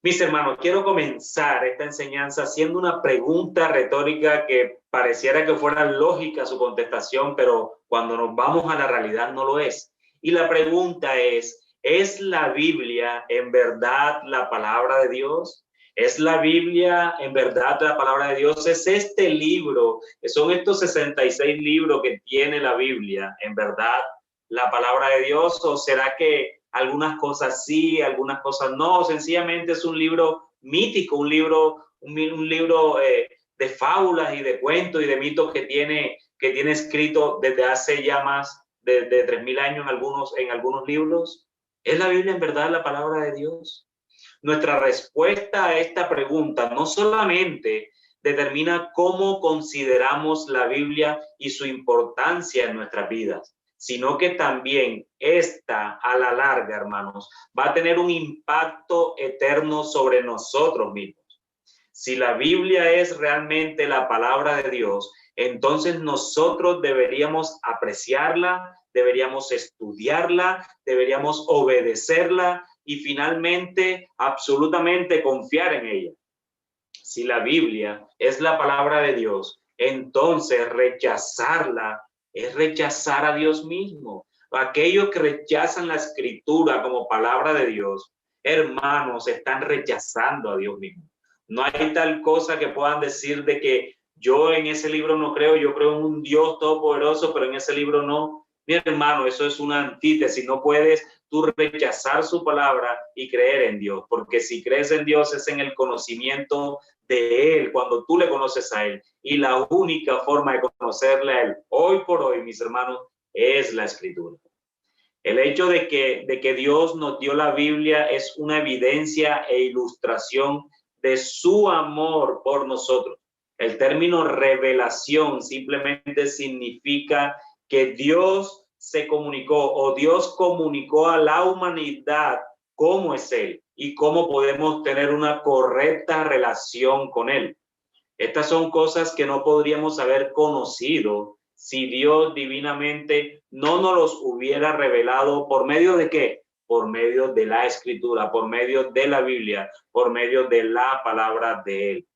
Mis hermanos, quiero comenzar esta enseñanza haciendo una pregunta retórica que pareciera que fuera lógica su contestación, pero cuando nos vamos a la realidad no lo es. Y la pregunta ¿es la Biblia en verdad la palabra de Dios? ¿Es la Biblia en verdad la palabra de Dios? ¿Es este libro, son estos 66 libros que tiene la Biblia en verdad la palabra de Dios? ¿O será que algunas cosas sí, algunas cosas no? Sencillamente es un libro mítico, un libro de fábulas y de cuentos y de mitos que tiene escrito desde hace ya más de 3000 años en algunos libros. ¿Es la Biblia en verdad la palabra de Dios? Nuestra respuesta a esta pregunta no solamente determina cómo consideramos la Biblia y su importancia en nuestras vidas, sino que también esta, a la larga, hermanos, va a tener un impacto eterno sobre nosotros mismos. Si la Biblia es realmente la palabra de Dios, entonces nosotros deberíamos apreciarla, deberíamos estudiarla, deberíamos obedecerla y finalmente absolutamente confiar en ella. Si la Biblia es la palabra de Dios, entonces rechazarla es rechazar a Dios mismo. Aquellos que rechazan la escritura como palabra de Dios, hermanos, están rechazando a Dios mismo. No hay tal cosa que puedan decir de que yo en ese libro no creo, yo creo en un Dios todopoderoso, pero en ese libro no. Mi hermano, eso es una antítesis. No puedes tú rechazar su palabra y creer en Dios, porque si crees en Dios es en el conocimiento de Él, cuando tú le conoces a Él. Y la única forma de conocerle a Él, hoy por hoy, mis hermanos, es la Escritura. El hecho de que Dios nos dio la Biblia es una evidencia e ilustración de su amor por nosotros. El término revelación simplemente significa que Dios se comunicó o Dios comunicó a la humanidad cómo es Él y cómo podemos tener una correcta relación con Él. Estas son cosas que no podríamos haber conocido si Dios divinamente no nos los hubiera revelado. ¿Por medio de qué? Por medio de la Escritura, por medio de la Biblia, por medio de la palabra de Él.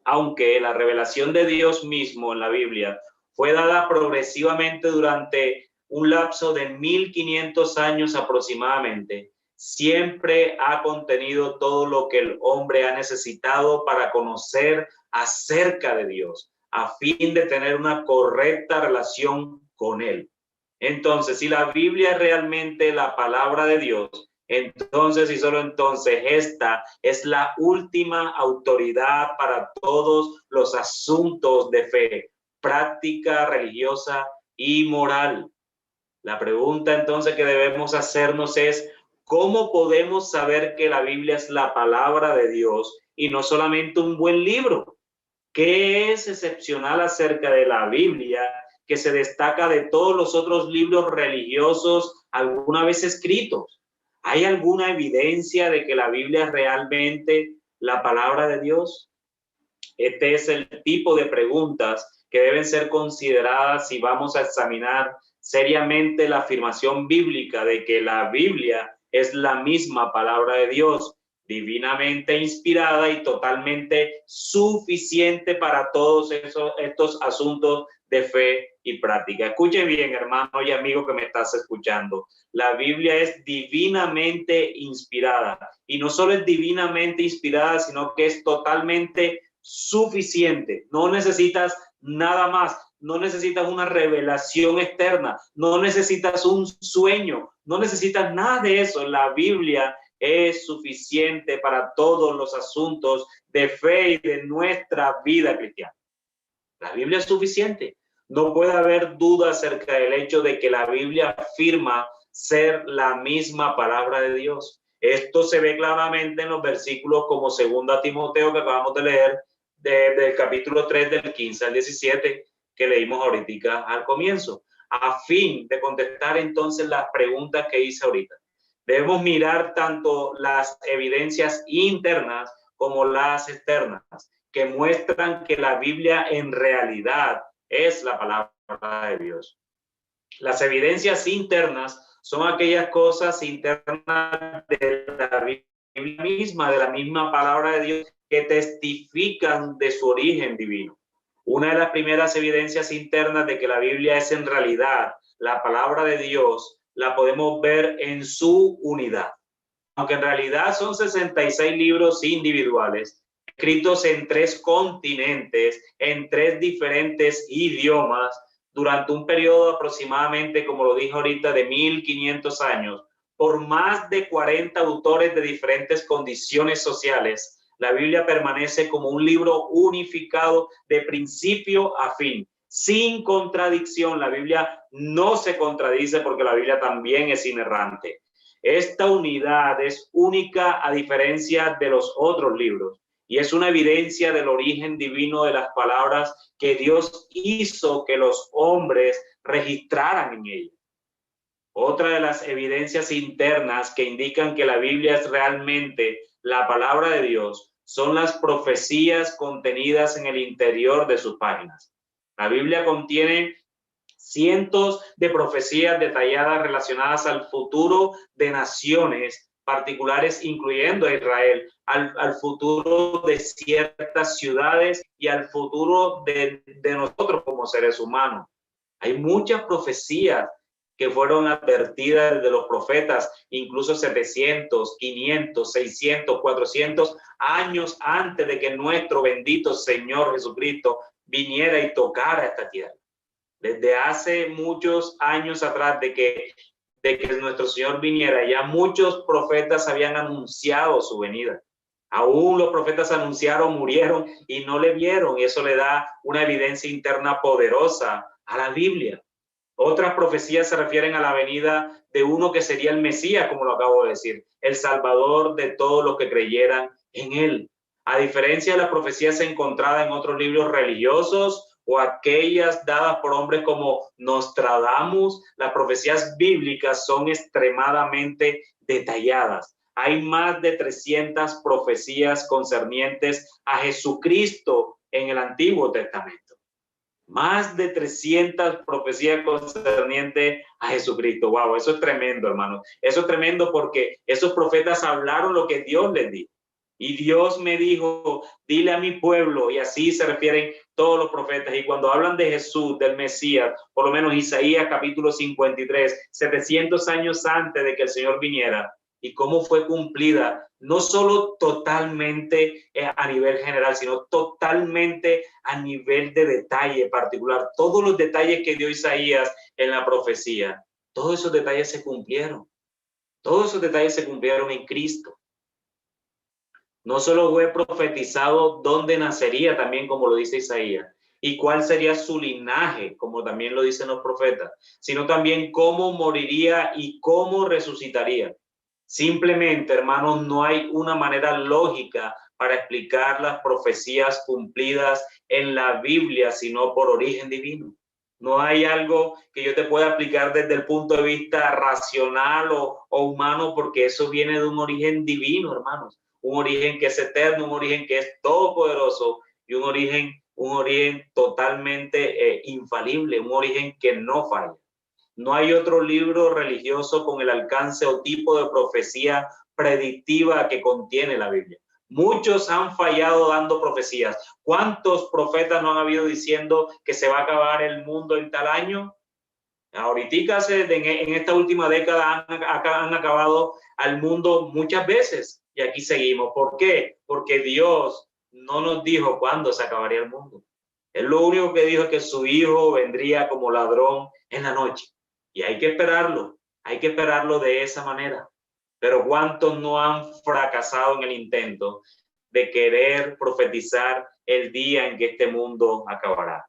Aunque la revelación de Dios mismo en la Biblia fue dada progresivamente durante un lapso de 1500 años aproximadamente, siempre ha contenido todo lo que el hombre ha necesitado para conocer acerca de Dios, a fin de tener una correcta relación con Él. Entonces, si la Biblia es realmente la palabra de Dios, entonces y solo entonces esta es la última autoridad para todos los asuntos de fe, práctica religiosa y moral. La pregunta entonces que debemos hacernos es, ¿cómo podemos saber que la Biblia es la palabra de Dios y no solamente un buen libro? ¿Qué es excepcional acerca de la Biblia que se destaca de todos los otros libros religiosos alguna vez escritos? ¿Hay alguna evidencia de que la Biblia es realmente la palabra de Dios? Este es el tipo de preguntas que deben ser consideradas si vamos a examinar seriamente la afirmación bíblica de que la Biblia es la misma palabra de Dios, divinamente inspirada y totalmente suficiente para todos estos asuntos de fe y práctica. Escuche bien, hermano y amigo que me estás escuchando. La Biblia es divinamente inspirada y no solo es divinamente inspirada, sino que es totalmente suficiente. No necesitas nada más. No necesitas una revelación externa. No necesitas un sueño. No necesitas nada de eso. La Biblia es suficiente para todos los asuntos de fe y de nuestra vida cristiana. La Biblia es suficiente. No puede haber duda acerca del hecho de que la Biblia afirma ser la misma palabra de Dios. Esto se ve claramente en los versículos como 2 Timoteo que acabamos de leer, del capítulo 3 del 15 al 17 que leímos ahorita al comienzo, a fin de contestar entonces las preguntas que hice ahorita. Debemos mirar tanto las evidencias internas como las externas, que muestran que la Biblia en realidad es la palabra de Dios. Las evidencias internas son aquellas cosas internas de la Biblia misma, de la misma palabra de Dios, que testifican de su origen divino. Una de las primeras evidencias internas de que la Biblia es en realidad la palabra de Dios, la podemos ver en su unidad. Aunque en realidad son 66 libros individuales, escritos en 3 continentes, en 3 diferentes idiomas, durante un periodo aproximadamente, como lo dije ahorita, de 1500 años, por más de 40 autores de diferentes condiciones sociales, la Biblia permanece como un libro unificado de principio a fin, sin contradicción. La Biblia no se contradice porque la Biblia también es inerrante. Esta unidad es única a diferencia de los otros libros y es una evidencia del origen divino de las palabras que Dios hizo que los hombres registraran en ella. Otra de las evidencias internas que indican que la Biblia es realmente la palabra de Dios son las profecías contenidas en el interior de sus páginas. La Biblia contiene cientos de profecías detalladas relacionadas al futuro de naciones particulares, incluyendo a Israel, al futuro de ciertas ciudades y al futuro de nosotros como seres humanos. Hay muchas profecías que fueron advertidas de los profetas, incluso 700, 500, 600, 400 años antes de que nuestro bendito Señor Jesucristo viniera y tocara esta tierra. Desde hace muchos años atrás de que nuestro Señor viniera, ya muchos profetas habían anunciado su venida. Aún los profetas anunciaron, murieron y no le vieron, y eso le da una evidencia interna poderosa a la Biblia. Otras profecías se refieren a la venida de uno que sería el Mesías, como lo acabo de decir, el Salvador de todos los que creyeran en él. A diferencia de las profecías encontradas en otros libros religiosos o aquellas dadas por hombres como Nostradamus, las profecías bíblicas son extremadamente detalladas. Hay más de 300 profecías concernientes a Jesucristo en el Antiguo Testamento. Más de 300 profecías concernientes a Jesucristo. Wow, eso es tremendo, hermano. Eso es tremendo porque esos profetas hablaron lo que Dios les dijo. Y Dios me dijo, dile a mi pueblo, y así se refieren todos los profetas. Y cuando hablan de Jesús, del Mesías, por lo menos Isaías capítulo 53, 700 años antes de que el Señor viniera, y cómo fue cumplida, no solo totalmente a nivel general, sino totalmente a nivel de detalle particular. Todos los detalles que dio Isaías en la profecía, todos esos detalles se cumplieron. Todos esos detalles se cumplieron en Cristo. No solo fue profetizado dónde nacería, también como lo dice Isaías, y cuál sería su linaje, como también lo dicen los profetas, sino también cómo moriría y cómo resucitaría. Simplemente, hermanos, no hay una manera lógica para explicar las profecías cumplidas en la Biblia, sino por origen divino. No hay algo que yo te pueda explicar desde el punto de vista racional o humano, porque eso viene de un origen divino, hermanos. Un origen que es eterno, un origen que es todopoderoso y un origen totalmente infalible, un origen que no falla. No hay otro libro religioso con el alcance o tipo de profecía predictiva que contiene la Biblia. Muchos han fallado dando profecías. ¿Cuántos profetas no han habido diciendo que se va a acabar el mundo en tal año? Ahorita en esta última década han acabado al mundo muchas veces y aquí seguimos. ¿Por qué? Porque Dios no nos dijo cuándo se acabaría el mundo. Él lo único que dijo es que su hijo vendría como ladrón en la noche. Y hay que esperarlo de esa manera. Pero ¿cuántos no han fracasado en el intento de querer profetizar el día en que este mundo acabará?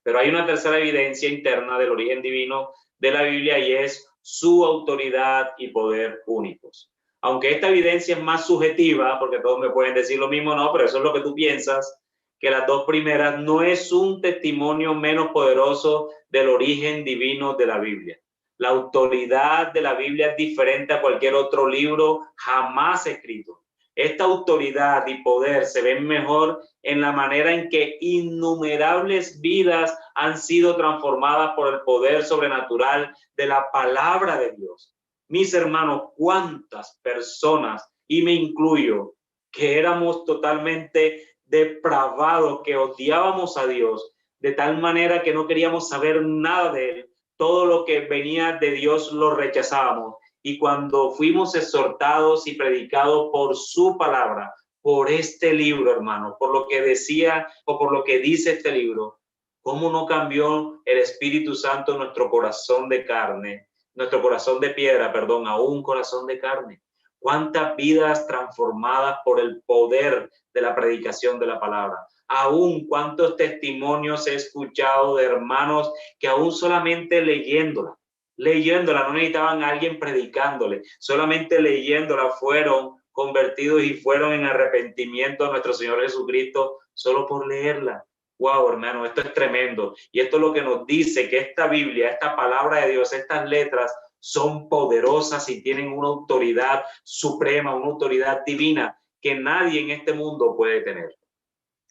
Pero hay una tercera evidencia interna del origen divino de la Biblia y es su autoridad y poder únicos. Aunque esta evidencia es más subjetiva, porque todos me pueden decir lo mismo, no, pero eso es lo que tú piensas, que las dos primeras, no es un testimonio menos poderoso del origen divino de la Biblia. La autoridad de la Biblia es diferente a cualquier otro libro jamás escrito. Esta autoridad y poder se ven mejor en la manera en que innumerables vidas han sido transformadas por el poder sobrenatural de la palabra de Dios. Mis hermanos, cuántas personas, y me incluyo, que éramos totalmente depravados, que odiábamos a Dios de tal manera que no queríamos saber nada de él. Todo lo que venía de Dios lo rechazábamos. Y cuando fuimos exhortados y predicados por su palabra, por este libro, hermano, por lo que decía o por lo que dice este libro, ¿cómo no cambió el Espíritu Santo nuestro corazón de carne, nuestro corazón de piedra, perdón, a un corazón de carne? ¿Cuántas vidas transformadas por el poder de la predicación de la palabra? Aún cuántos testimonios he escuchado de hermanos que aún solamente leyéndola, no necesitaban a alguien predicándole, solamente leyéndola fueron convertidos y fueron en arrepentimiento a nuestro Señor Jesucristo solo por leerla. Wow, hermano, esto es tremendo. Y esto es lo que nos dice que esta Biblia, esta palabra de Dios, estas letras son poderosas y tienen una autoridad suprema, una autoridad divina que nadie en este mundo puede tener.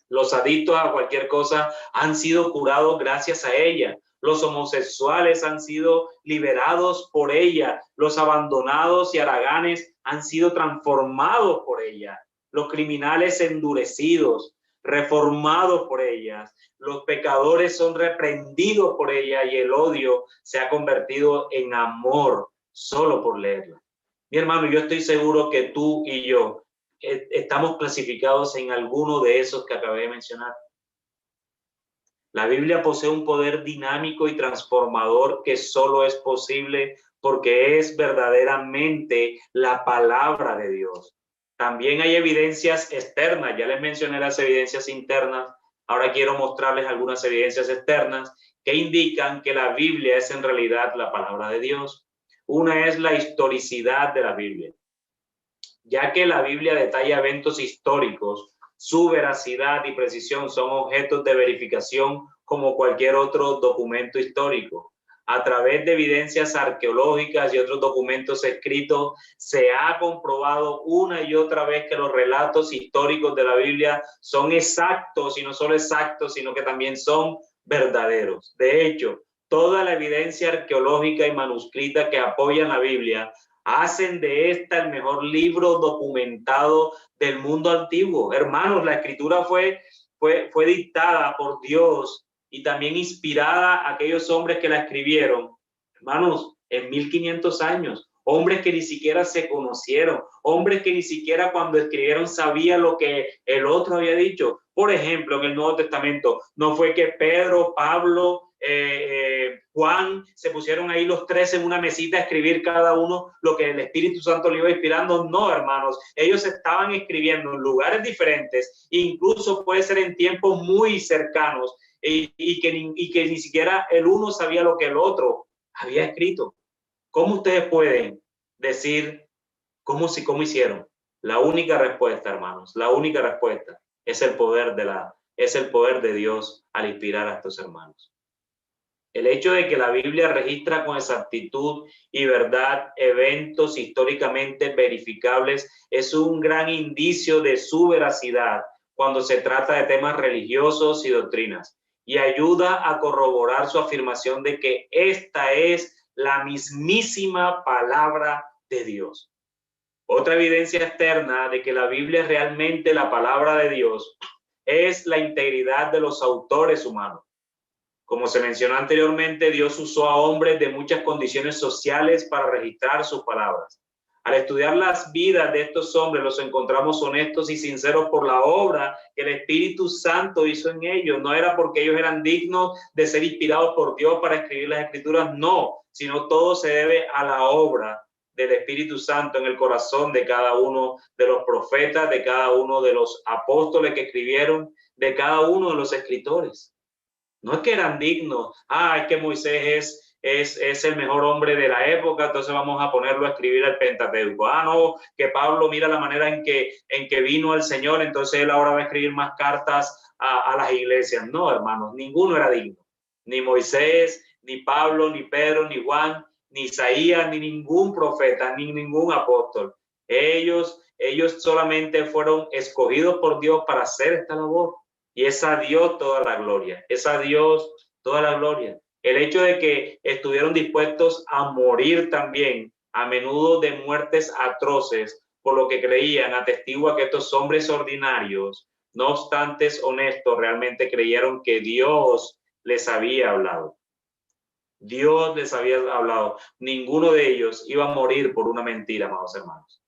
Los adictos a cualquier cosa han sido curados gracias a ella. Los homosexuales han sido liberados por ella. Los abandonados y haraganes han sido transformados por ella. Los criminales endurecidos, reformados por ellas. Los pecadores son reprendidos por ella y el odio se ha convertido en amor solo por leerla. Mi hermano, yo estoy seguro que tú y yo estamos clasificados en alguno de esos que acabé de mencionar. La Biblia posee un poder dinámico y transformador que solo es posible porque es verdaderamente la palabra de Dios. También hay evidencias externas, ya les mencioné las evidencias internas, ahora quiero mostrarles algunas evidencias externas que indican que la Biblia es en realidad la palabra de Dios. Una es la historicidad de la Biblia. Ya que la Biblia detalla eventos históricos, su veracidad y precisión son objetos de verificación como cualquier otro documento histórico. A través de evidencias arqueológicas y otros documentos escritos, se ha comprobado una y otra vez que los relatos históricos de la Biblia son exactos, y no solo exactos, sino que también son verdaderos. De hecho, toda la evidencia arqueológica y manuscrita que apoyan la Biblia hacen de esta el mejor libro documentado del mundo antiguo. Hermanos, la escritura fue dictada por Dios y también inspirada a aquellos hombres que la escribieron. Hermanos, en 1500 años, hombres que ni siquiera se conocieron, hombres que ni siquiera cuando escribieron sabían lo que el otro había dicho. Por ejemplo, en el Nuevo Testamento, no fue que Pedro, Pablo, Juan se pusieron ahí los tres en una mesita a escribir cada uno lo que el Espíritu Santo le iba inspirando. No, hermanos, ellos estaban escribiendo en lugares diferentes, incluso puede ser en tiempos muy cercanos, y que ni siquiera el uno sabía lo que el otro había escrito. ¿Cómo ustedes pueden decir cómo hicieron? La única respuesta, hermanos, la única respuesta es el poder de Dios al inspirar a estos hermanos. El hecho de que la Biblia registra con exactitud y verdad eventos históricamente verificables es un gran indicio de su veracidad cuando se trata de temas religiosos y doctrinas, y ayuda a corroborar su afirmación de que esta es la mismísima palabra de Dios. Otra evidencia externa de que la Biblia es realmente la palabra de Dios es la integridad de los autores humanos. Como se mencionó anteriormente, Dios usó a hombres de muchas condiciones sociales para registrar sus palabras. Al estudiar las vidas de estos hombres, los encontramos honestos y sinceros por la obra que el Espíritu Santo hizo en ellos. No era porque ellos eran dignos de ser inspirados por Dios para escribir las Escrituras, no, sino todo se debe a la obra del Espíritu Santo en el corazón de cada uno de los profetas, de cada uno de los apóstoles que escribieron, de cada uno de los escritores. No es que eran dignos, es que Moisés es el mejor hombre de la época, entonces vamos a ponerlo a escribir el Pentateuco. Ah, no, que Pablo mira la manera en que vino el Señor, entonces él ahora va a escribir más cartas a las iglesias. No, hermanos, ninguno era digno. Ni Moisés, ni Pablo, ni Pedro, ni Juan, ni Isaías, ni ningún profeta, ni ningún apóstol. Ellos solamente fueron escogidos por Dios para hacer esta labor. Y es a Dios toda la gloria. Es a Dios toda la gloria. El hecho de que estuvieron dispuestos a morir también, a menudo de muertes atroces, por lo que creían, atestigua que estos hombres ordinarios, no obstante honestos, realmente creyeron que Dios les había hablado. Dios les había hablado. Ninguno de ellos iba a morir por una mentira, amados hermanos.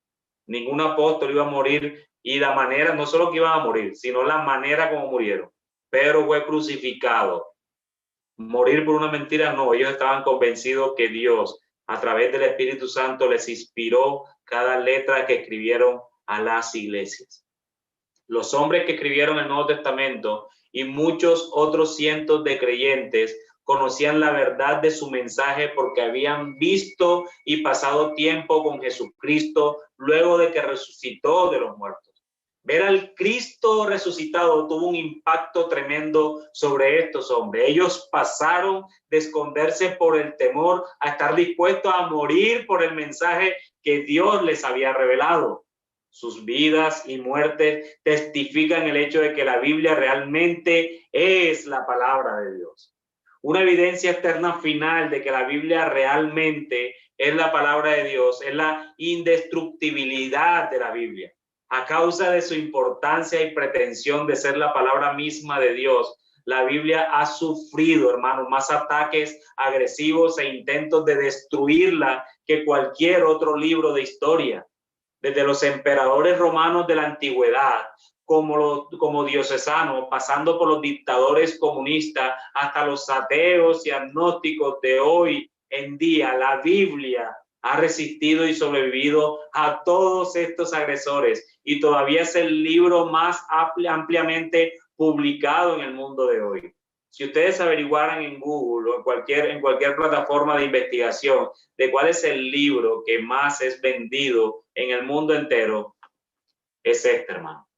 Ningún apóstol iba a morir, y la manera, no solo que iban a morir, sino la manera como murieron. Pedro fue crucificado. Morir por una mentira, no. Ellos estaban convencidos que Dios, a través del Espíritu Santo, les inspiró cada letra que escribieron a las iglesias. Los hombres que escribieron el Nuevo Testamento y muchos otros cientos de creyentes conocían la verdad de su mensaje porque habían visto y pasado tiempo con Jesucristo luego de que resucitó de los muertos. Ver al Cristo resucitado tuvo un impacto tremendo sobre estos hombres. Ellos pasaron de esconderse por el temor a estar dispuestos a morir por el mensaje que Dios les había revelado. Sus vidas y muertes testifican el hecho de que la Biblia realmente es la palabra de Dios. Una evidencia externa final de que la Biblia realmente es la palabra de Dios es la indestructibilidad de la Biblia. A causa de su importancia y pretensión de ser la palabra misma de Dios, la Biblia ha sufrido, hermanos, más ataques agresivos e intentos de destruirla que cualquier otro libro de historia. Desde los emperadores romanos de la antigüedad, como diocesanos, pasando por los dictadores comunistas, hasta los ateos y agnósticos de hoy en día, la Biblia ha resistido y sobrevivido a todos estos agresores y todavía es el libro más ampliamente publicado en el mundo de hoy. Si ustedes averiguaran en Google o en cualquier plataforma de investigación de cuál es el libro que más es vendido en el mundo entero, es este, hermano,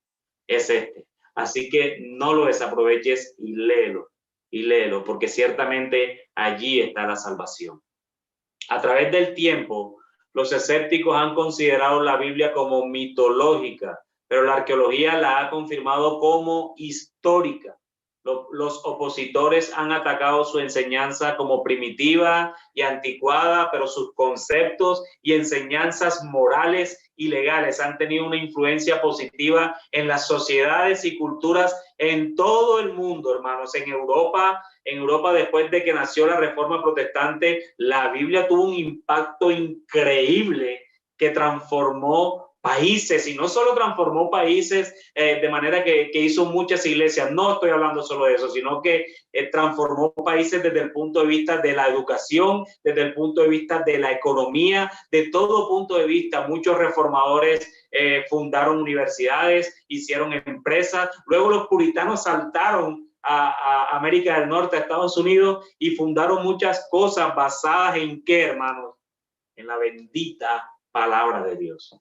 es este. Así que no lo desaproveches y léelo, porque ciertamente allí está la salvación. A través del tiempo, los escépticos han considerado la Biblia como mitológica, pero la arqueología la ha confirmado como histórica. Los opositores han atacado su enseñanza como primitiva y anticuada, pero sus conceptos y enseñanzas morales y legales han tenido una influencia positiva en las sociedades y culturas en todo el mundo, hermanos. En Europa, después de que nació la Reforma Protestante, la Biblia tuvo un impacto increíble que transformó países, y no solo transformó países de manera que hizo muchas iglesias, no estoy hablando solo de eso, sino que transformó países desde el punto de vista de la educación, desde el punto de vista de la economía, de todo punto de vista. Muchos reformadores fundaron universidades, hicieron empresas, luego los puritanos saltaron a América del Norte, a Estados Unidos, y fundaron muchas cosas basadas en ¿qué, hermanos? En la bendita palabra de Dios.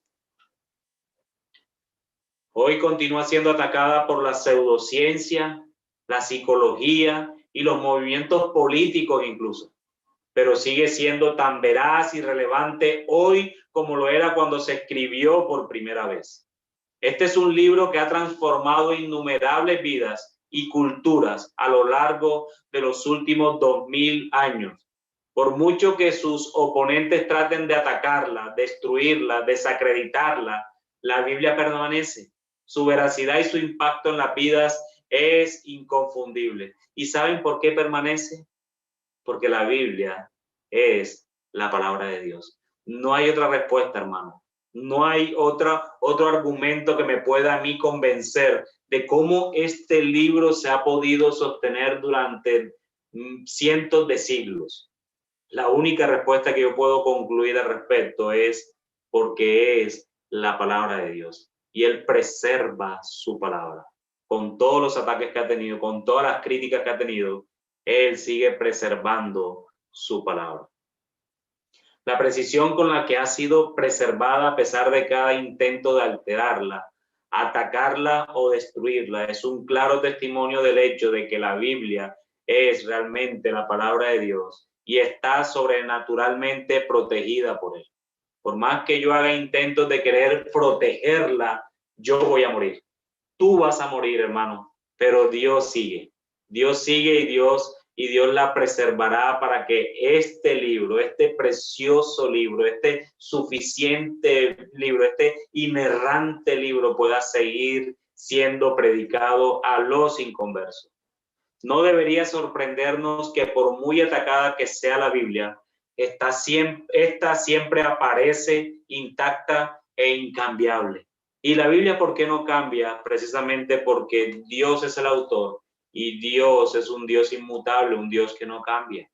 Hoy continúa siendo atacada por la pseudociencia, la psicología y los movimientos políticos incluso, pero sigue siendo tan veraz y relevante hoy como lo era cuando se escribió por primera vez. Este es un libro que ha transformado innumerables vidas y culturas a lo largo de los últimos 2000 años. Por mucho que sus oponentes traten de atacarla, destruirla, desacreditarla, la Biblia permanece. Su veracidad y su impacto en las vidas es inconfundible. ¿Y saben por qué permanece? Porque la Biblia es la palabra de Dios. No hay otra respuesta, hermano. No hay otro argumento que me pueda a mí convencer de cómo este libro se ha podido sostener durante cientos de siglos. La única respuesta que yo puedo concluir al respecto es porque es la palabra de Dios. Y Él preserva su palabra. Con todos los ataques que ha tenido, con todas las críticas que ha tenido, Él sigue preservando su palabra. La precisión con la que ha sido preservada a pesar de cada intento de alterarla, atacarla o destruirla es un claro testimonio del hecho de que la Biblia es realmente la palabra de Dios y está sobrenaturalmente protegida por él. Por más que yo haga intentos de querer protegerla, yo voy a morir. Tú vas a morir, hermano, pero Dios sigue. Dios sigue y Dios la preservará para que este libro, este precioso libro, este suficiente libro, este inerrante libro pueda seguir siendo predicado a los inconversos. No debería sorprendernos que por muy atacada que sea la Biblia, esta siempre aparece intacta e incambiable. Y la Biblia, ¿por qué no cambia? Precisamente porque Dios es el autor y Dios es un Dios inmutable, un Dios que no cambia.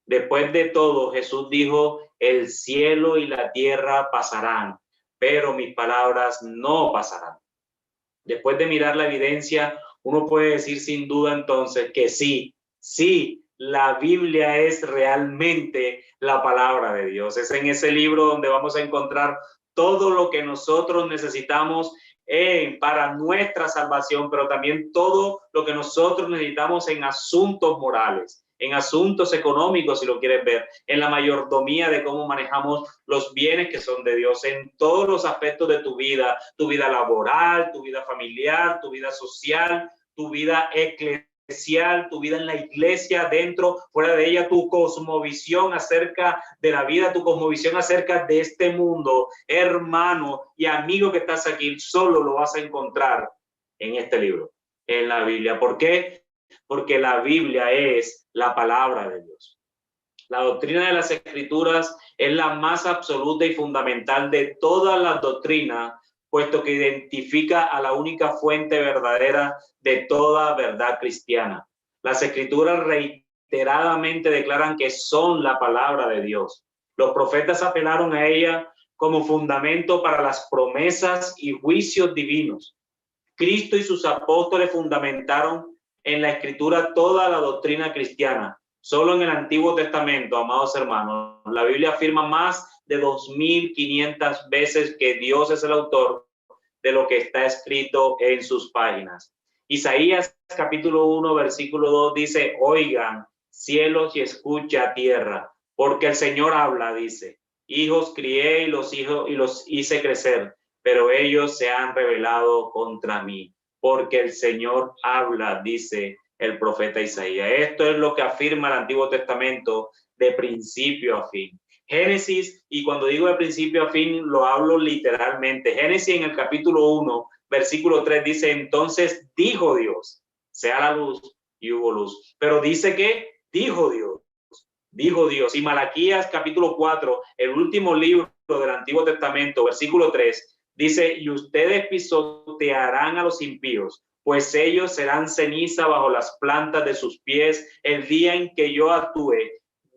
Después de todo, Jesús dijo, el cielo y la tierra pasarán, pero mis palabras no pasarán. Después de mirar la evidencia, uno puede decir sin duda entonces que sí, la Biblia es realmente la palabra de Dios. Es en ese libro donde vamos a encontrar todo lo que nosotros necesitamos para nuestra salvación, pero también todo lo que nosotros necesitamos en asuntos morales, en asuntos económicos, si lo quieres ver, en la mayordomía de cómo manejamos los bienes que son de Dios, en todos los aspectos de tu vida laboral, tu vida familiar, tu vida social, tu vida eclesial, tu vida en la iglesia, dentro, fuera de ella, tu cosmovisión acerca de la vida, tu cosmovisión acerca de este mundo, hermano y amigo que estás aquí, solo lo vas a encontrar en este libro, en la Biblia. ¿Por qué? Porque la Biblia es la palabra de Dios. La doctrina de las Escrituras es la más absoluta y fundamental de todas las doctrinas, puesto que identifica a la única fuente verdadera de toda verdad cristiana. Las Escrituras reiteradamente declaran que son la palabra de Dios. Los profetas apelaron a ella como fundamento para las promesas y juicios divinos. Cristo y sus apóstoles fundamentaron en la Escritura toda la doctrina cristiana. Solo en el Antiguo Testamento, amados hermanos, la Biblia afirma más de 2.500 veces que Dios es el autor de lo que está escrito en sus páginas. Isaías capítulo 1, versículo 2 dice, oigan cielos y escucha tierra, porque el Señor habla, dice, hijos crié y los hice crecer, pero ellos se han rebelado contra mí, porque el Señor habla, dice el profeta Isaías. Esto es lo que afirma el Antiguo Testamento de principio a fin. Génesis, y cuando digo de principio a fin, lo hablo literalmente. Génesis en el capítulo 1, versículo 3 dice, entonces dijo Dios, sea la luz, y hubo luz. Pero dice que dijo Dios. Dijo Dios. Y Malaquías capítulo 4, el último libro del Antiguo Testamento, versículo 3, dice, y ustedes pisotearán a los impíos, pues ellos serán ceniza bajo las plantas de sus pies el día en que yo actúe,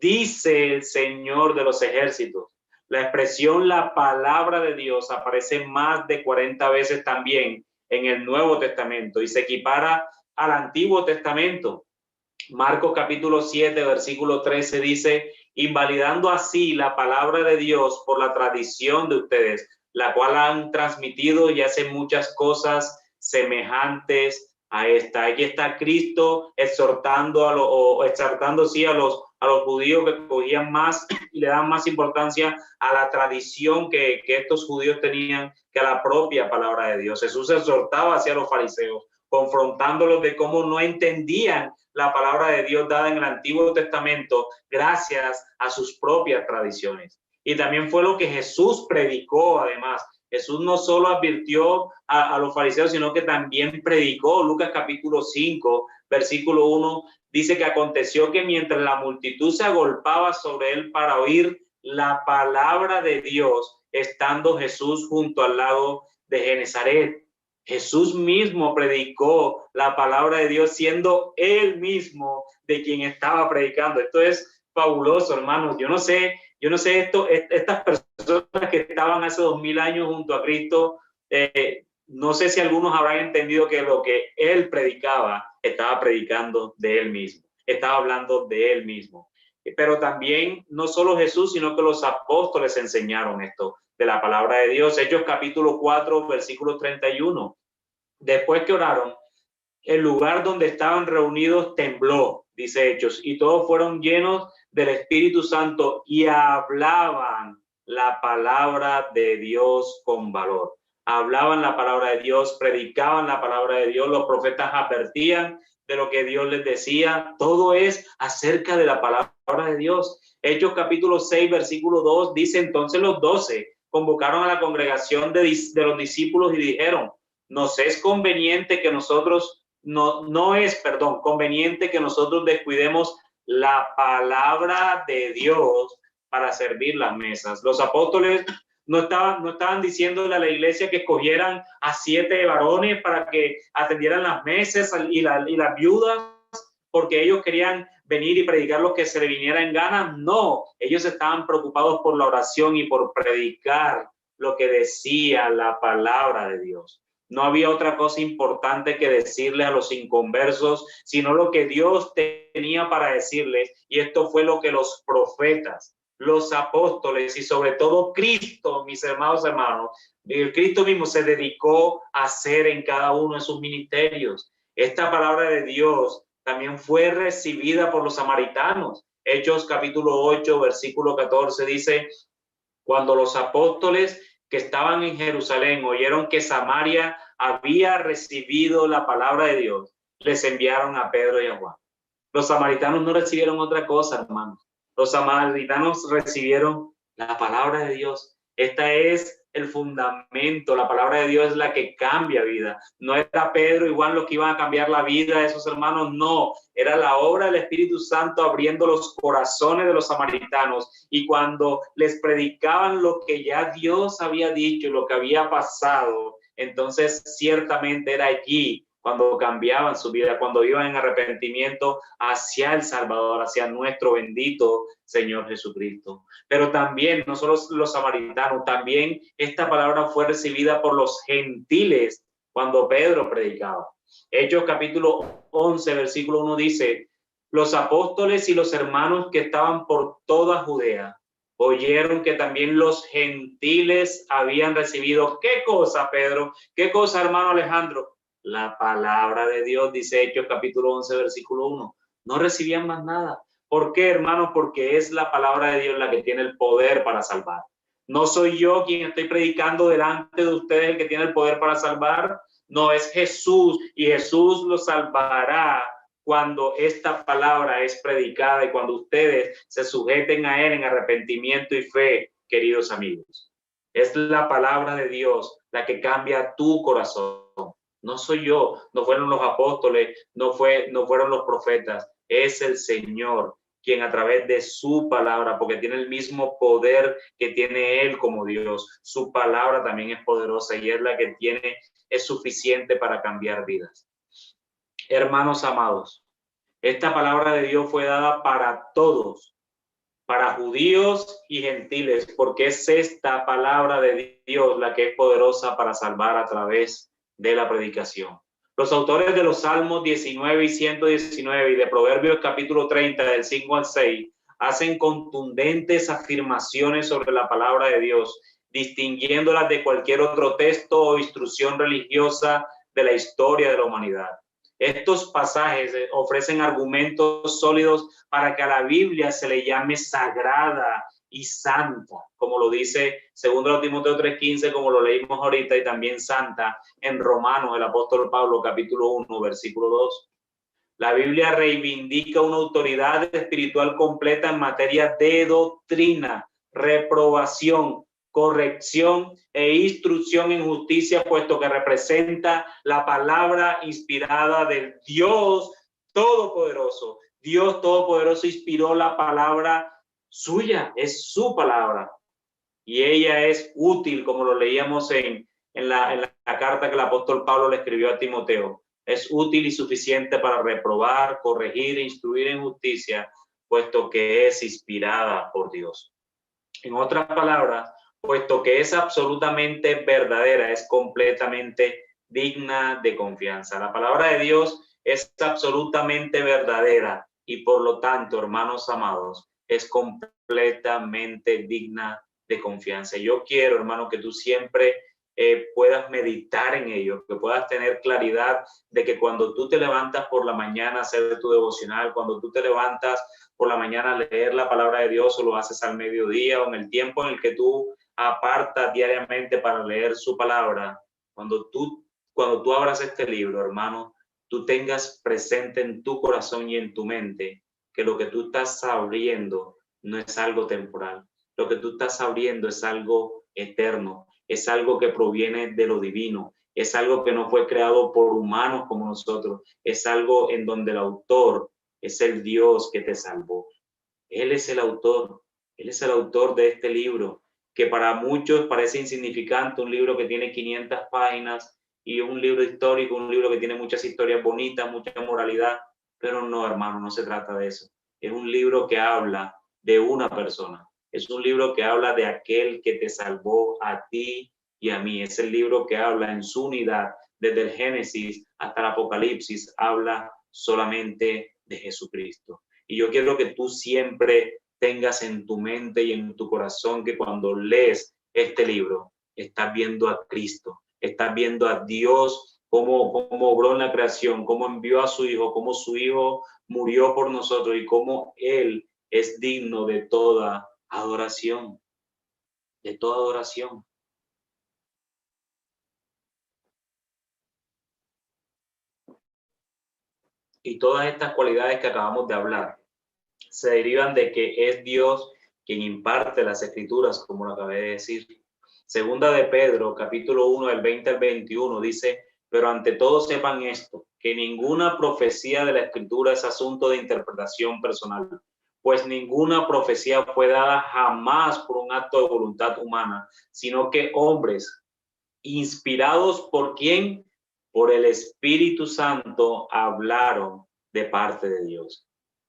dice el Señor de los ejércitos. La expresión la palabra de Dios aparece más de 40 veces también en el Nuevo Testamento y se equipara al Antiguo Testamento. Marcos capítulo 7, versículo 13 dice, invalidando así la palabra de Dios por la tradición de ustedes, la cual han transmitido y hacen muchas cosas semejantes a esta. Aquí está Cristo exhortando exhortando sí a los judíos que cogían más y le dan más importancia a la tradición que estos judíos tenían que a la propia palabra de Dios. Jesús exhortaba hacia los fariseos, confrontándolos de cómo no entendían la palabra de Dios dada en el Antiguo Testamento gracias a sus propias tradiciones. Y también fue lo que Jesús predicó, además. Jesús no solo advirtió a los fariseos, sino que también predicó. Lucas capítulo 5, versículo 1, dice que aconteció que mientras la multitud se agolpaba sobre él para oír la palabra de Dios, estando Jesús junto al lago de Genezaret, Jesús mismo predicó la palabra de Dios siendo él mismo de quien estaba predicando. Esto es fabuloso, hermanos. Yo no sé estas personas que estaban hace 2000 años junto a Cristo, no sé si algunos habrán entendido que lo que él predicaba, estaba predicando de él mismo, estaba hablando de él mismo. Pero también no solo Jesús, sino que los apóstoles enseñaron esto de la palabra de Dios. Hechos capítulo 4, versículo 31. Después que oraron, el lugar donde estaban reunidos tembló, dice Hechos, y todos fueron llenos del Espíritu Santo y hablaban la palabra de Dios con valor. Hablaban la palabra de Dios, predicaban la palabra de Dios, los profetas advertían de lo que Dios les decía. Todo es acerca de la palabra de Dios. Hechos capítulo 6, versículo 2, dice: entonces los 12 convocaron a la congregación de los discípulos y dijeron: nos es conveniente que nosotros no es conveniente que nosotros descuidemos la palabra de Dios para servir las mesas. Los apóstoles no estaban diciéndole a la iglesia que escogieran a 7 varones para que atendieran las mesas y las viudas, porque ellos querían venir y predicar lo que se le viniera en gana. No, ellos estaban preocupados por la oración y por predicar lo que decía la palabra de Dios. No había otra cosa importante que decirle a los inconversos, sino lo que Dios tenía para decirles. Y esto fue lo que los profetas, los apóstoles y sobre todo Cristo, mis hermanos, el Cristo mismo se dedicó a hacer en cada uno de sus ministerios. Esta palabra de Dios también fue recibida por los samaritanos. Hechos capítulo 8, versículo 14 dice: cuando los apóstoles que estaban en Jerusalén oyeron que Samaria había recibido la palabra de Dios, les enviaron a Pedro y a Juan. Los samaritanos no recibieron otra cosa, hermanos. Los samaritanos recibieron la palabra de Dios. Esta es el fundamento. La palabra de Dios es la que cambia vida. No era Pedro y Juan los que iban a cambiar la vida de esos hermanos, no. Era la obra del Espíritu Santo abriendo los corazones de los samaritanos. Y cuando les predicaban lo que ya Dios había dicho, lo que había pasado, entonces ciertamente era allí cuando cambiaban su vida, cuando iban en arrepentimiento hacia el Salvador, hacia nuestro bendito Señor Jesucristo. Pero también, no solo los samaritanos, también esta palabra fue recibida por los gentiles cuando Pedro predicaba. Hechos capítulo 11, versículo 1 dice: los apóstoles y los hermanos que estaban por toda Judea oyeron que también los gentiles habían recibido. ¿Qué cosa, Pedro? ¿Qué cosa, hermano Alejandro? La palabra de Dios, dice Hechos capítulo 11, versículo 1. No recibían más nada. ¿Por qué, hermano? Porque es la palabra de Dios la que tiene el poder para salvar. No soy yo quien estoy predicando delante de ustedes el que tiene el poder para salvar. No, es Jesús, y Jesús los salvará cuando esta palabra es predicada y cuando ustedes se sujeten a él en arrepentimiento y fe, queridos amigos. Es la palabra de Dios la que cambia tu corazón. No soy yo, no fueron los apóstoles, no fueron los profetas, es el Señor quien a través de su palabra, porque tiene el mismo poder que tiene Él como Dios, su palabra también es poderosa y es la que es suficiente para cambiar vidas. Hermanos amados, esta palabra de Dios fue dada para todos, para judíos y gentiles, porque es esta palabra de Dios la que es poderosa para salvar a través de la predicación. Los autores de los Salmos 19 y 119 y de Proverbios capítulo 30 del 5 al 6 hacen contundentes afirmaciones sobre la palabra de Dios, distinguiéndolas de cualquier otro texto o instrucción religiosa de la historia de la humanidad. Estos pasajes ofrecen argumentos sólidos para que a la Biblia se le llame sagrada y santa, como lo dice 2 Timoteo 3:15, como lo leímos ahorita, y también santa en Romanos, el apóstol Pablo, capítulo 1, versículo 2. La Biblia reivindica una autoridad espiritual completa en materia de doctrina, reprobación, corrección e instrucción en justicia, puesto que representa la palabra inspirada del Dios Todopoderoso. Dios Todopoderoso inspiró la palabra suya, es su palabra. Y ella es útil, como lo leíamos en la carta que el apóstol Pablo le escribió a Timoteo. Es útil y suficiente para reprobar, corregir e instruir en justicia, puesto que es inspirada por Dios. En otras palabras, puesto que es absolutamente verdadera, es completamente digna de confianza. La palabra de Dios es absolutamente verdadera y por lo tanto, hermanos amados, es completamente digna de confianza. Yo quiero, hermano, que tú siempre puedas meditar en ello, que puedas tener claridad de que cuando tú te levantas por la mañana a hacer tu devocional, cuando tú te levantas por la mañana a leer la palabra de Dios, o lo haces al mediodía o en el tiempo en el que tú apartas diariamente para leer su palabra, cuando tú abras este libro, hermano, tú tengas presente en tu corazón y en tu mente que lo que tú estás abriendo no es algo temporal. Lo que tú estás abriendo es algo eterno, es algo que proviene de lo divino, es algo que no fue creado por humanos como nosotros, es algo en donde el autor es el Dios que te salvó. Él es el autor, Él es el autor de este libro, que para muchos parece insignificante, un libro que tiene 500 páginas y un libro histórico, un libro que tiene muchas historias bonitas, mucha moralidad, pero no, hermano, no se trata de eso. Es un libro que habla de una persona, es un libro que habla de aquel que te salvó a ti y a mí, es el libro que habla en su unidad, desde el Génesis hasta el Apocalipsis, habla solamente de Jesucristo. Y yo quiero que tú siempre tengas en tu mente y en tu corazón que cuando lees este libro, estás viendo a Cristo, estás viendo a Dios, cómo obró en la creación, cómo envió a su Hijo, cómo su Hijo murió por nosotros y cómo Él es digno de toda adoración, de toda adoración. Y todas estas cualidades que acabamos de hablar se derivan de que es Dios quien imparte las escrituras, como lo acabé de decir. Segunda de Pedro, capítulo 1, del 20 al 21, dice, pero ante todo sepan esto, que ninguna profecía de la escritura es asunto de interpretación personal, pues ninguna profecía fue dada jamás por un acto de voluntad humana, sino que hombres inspirados por quién, por el Espíritu Santo, hablaron de parte de Dios.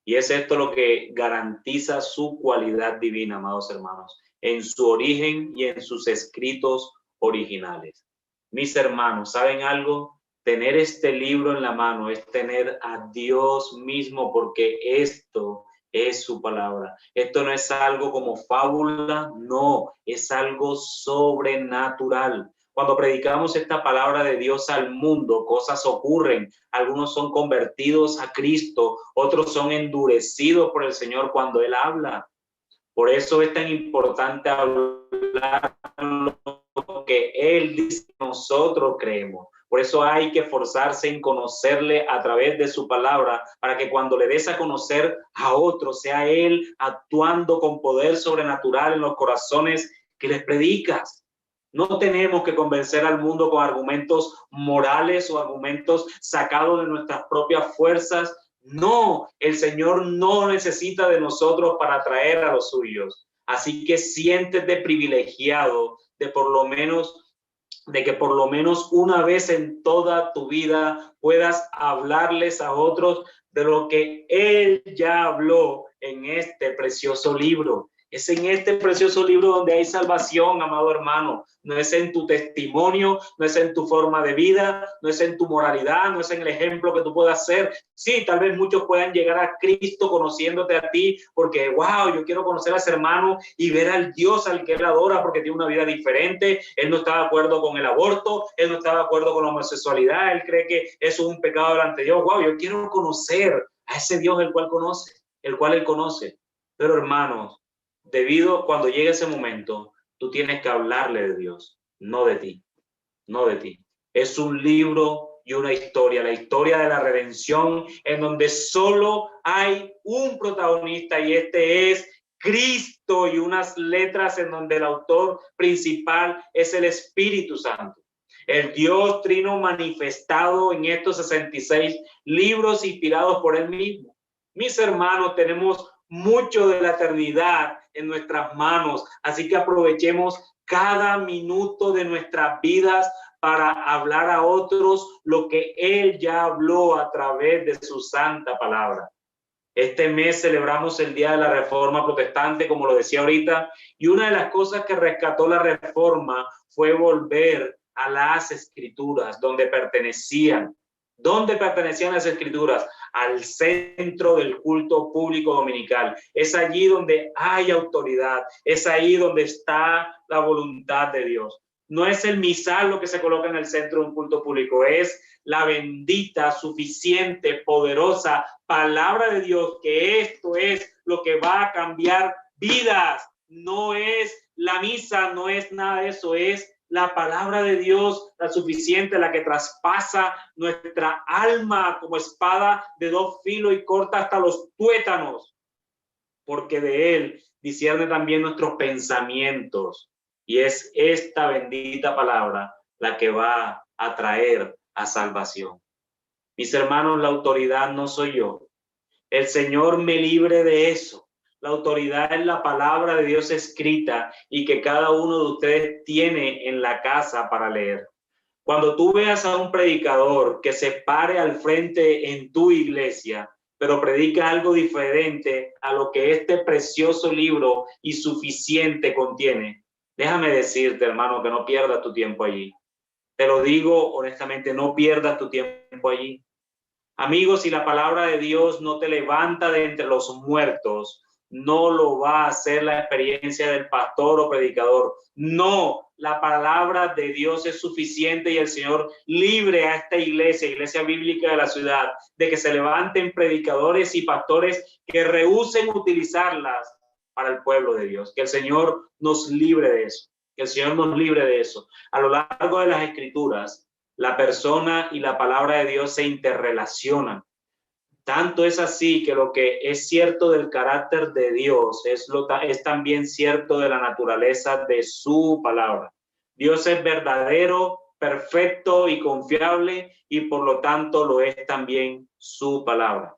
Y es esto lo que garantiza su cualidad divina, amados hermanos, en su origen y en sus escritos originales. Mis hermanos, ¿saben algo? Tener este libro en la mano es tener a Dios mismo, porque esto es su palabra. Esto no es algo como fábula, no, es algo sobrenatural. Cuando predicamos esta palabra de Dios al mundo, cosas ocurren. Algunos son convertidos a Cristo, otros son endurecidos por el Señor cuando Él habla. Por eso es tan importante hablar lo que Él dice que nosotros creemos. Por eso hay que esforzarse en conocerle a través de su palabra, para que cuando le des a conocer a otros, sea Él actuando con poder sobrenatural en los corazones que les predicas. No tenemos que convencer al mundo con argumentos morales o argumentos sacados de nuestras propias fuerzas. No, el Señor no necesita de nosotros para atraer a los suyos. Así que siéntete privilegiado de que por lo menos una vez en toda tu vida puedas hablarles a otros de lo que Él ya habló en este precioso libro. Es en este precioso libro donde hay salvación, amado hermano. No es en tu testimonio, no es en tu forma de vida, no es en tu moralidad, no es en el ejemplo que tú puedas ser. Sí, tal vez muchos puedan llegar a Cristo conociéndote a ti, porque, wow, yo quiero conocer a ese hermano y ver al Dios al que él adora, porque tiene una vida diferente. Él no está de acuerdo con el aborto, él no está de acuerdo con la homosexualidad, él cree que eso es un pecado delante de Dios. Wow, yo quiero conocer a ese Dios el cual él conoce. Pero hermanos, cuando llegue ese momento, tú tienes que hablarle de Dios, no de ti, no de ti. Es un libro y una historia, la historia de la redención, en donde solo hay un protagonista y este es Cristo, y unas letras en donde el autor principal es el Espíritu Santo. El Dios trino manifestado en estos 66 libros inspirados por él mismo. Mis hermanos, tenemos mucho de la eternidad en nuestras manos, así que aprovechemos cada minuto de nuestras vidas para hablar a otros lo que Él ya habló a través de su santa palabra. Este mes celebramos el Día de la Reforma Protestante, como lo decía ahorita, y una de las cosas que rescató la Reforma fue volver a las Escrituras, donde pertenecían. ¿Dónde pertenecían las escrituras? Al centro del culto público dominical. Es allí donde hay autoridad, es ahí donde está la voluntad de Dios. No es el misal lo que se coloca en el centro de un culto público, es la bendita, suficiente, poderosa palabra de Dios, que esto es lo que va a cambiar vidas. No es la misa, no es nada de eso, es la palabra de Dios, la suficiente, la que traspasa nuestra alma como espada de dos filos y corta hasta los tuétanos, porque de él discierne también nuestros pensamientos. Y es esta bendita palabra la que va a traer a salvación. Mis hermanos, la autoridad no soy yo. El Señor me libre de eso. La autoridad es la palabra de Dios escrita y que cada uno de ustedes tiene en la casa para leer. Cuando tú veas a un predicador que se pare al frente en tu iglesia, pero predica algo diferente a lo que este precioso libro y suficiente contiene, déjame decirte, hermano, que no pierdas tu tiempo allí. Te lo digo honestamente, no pierdas tu tiempo allí. Amigos, si la palabra de Dios no te levanta de entre los muertos, no lo va a hacer la experiencia del pastor o predicador. No, la palabra de Dios es suficiente y el Señor libre a esta iglesia bíblica de la ciudad, de que se levanten predicadores y pastores que rehúsen utilizarlas para el pueblo de Dios. Que el Señor nos libre de eso. Que el Señor nos libre de eso. A lo largo de las Escrituras, la persona y la palabra de Dios se interrelacionan. Tanto es así que lo que es cierto del carácter de Dios es también cierto de la naturaleza de su palabra. Dios es verdadero, perfecto y confiable, y por lo tanto lo es también su palabra.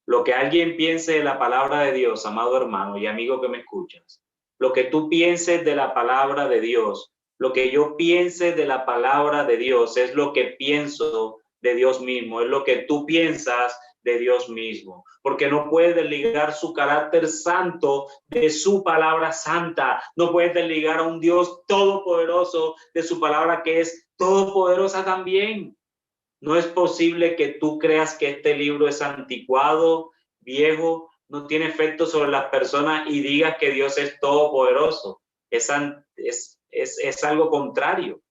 Lo que alguien piense de la palabra de Dios, amado hermano y amigo que me escuchas, lo que tú pienses de la palabra de Dios, lo que yo piense de la palabra de Dios es lo que pienso de Dios mismo, es lo que tú piensas de Dios mismo, porque no puedes desligar su carácter santo de su palabra santa, no puedes desligar a un Dios todopoderoso de su palabra que es todopoderosa también. No es posible que tú creas que este libro es anticuado, viejo, no tiene efecto sobre las personas y digas que Dios es todopoderoso. Es algo contrario,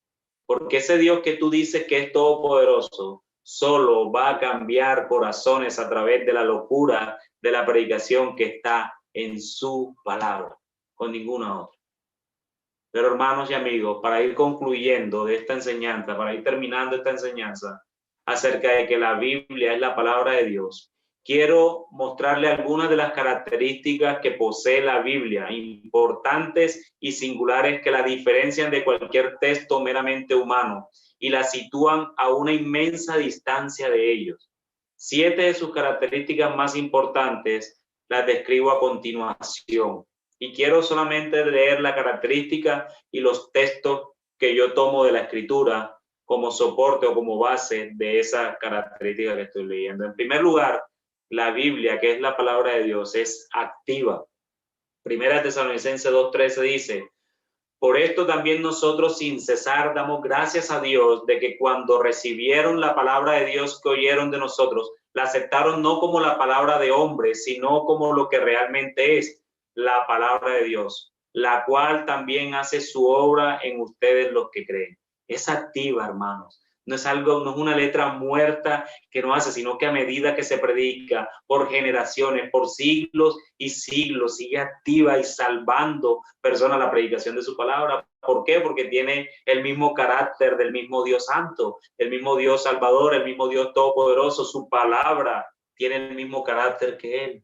porque ese Dios que tú dices que es todopoderoso solo va a cambiar corazones a través de la locura de la predicación que está en su palabra, con ninguna otra. Pero hermanos y amigos, para ir concluyendo de esta enseñanza, para ir terminando esta enseñanza acerca de que la Biblia es la palabra de Dios, quiero mostrarle algunas de las características que posee la Biblia, importantes y singulares que la diferencian de cualquier texto meramente humano y la sitúan a una inmensa distancia de ellos. 7 de sus características más importantes las describo a continuación. Y quiero solamente leer la característica y los textos que yo tomo de la Escritura como soporte o como base de esa característica que estoy leyendo. En primer lugar, la Biblia, que es la palabra de Dios, es activa. Primera Tesalonicenses 2:13 dice: por esto también nosotros sin cesar damos gracias a Dios de que cuando recibieron la palabra de Dios que oyeron de nosotros, la aceptaron no como la palabra de hombres, sino como lo que realmente es la palabra de Dios, la cual también hace su obra en ustedes los que creen. Es activa, hermanos. No es algo, no es una letra muerta que no hace, sino que a medida que se predica por generaciones, por siglos y siglos, sigue activa y salvando personas la predicación de su palabra. ¿Por qué? Porque tiene el mismo carácter del mismo Dios santo, el mismo Dios salvador, el mismo Dios todopoderoso. Su palabra tiene el mismo carácter que él.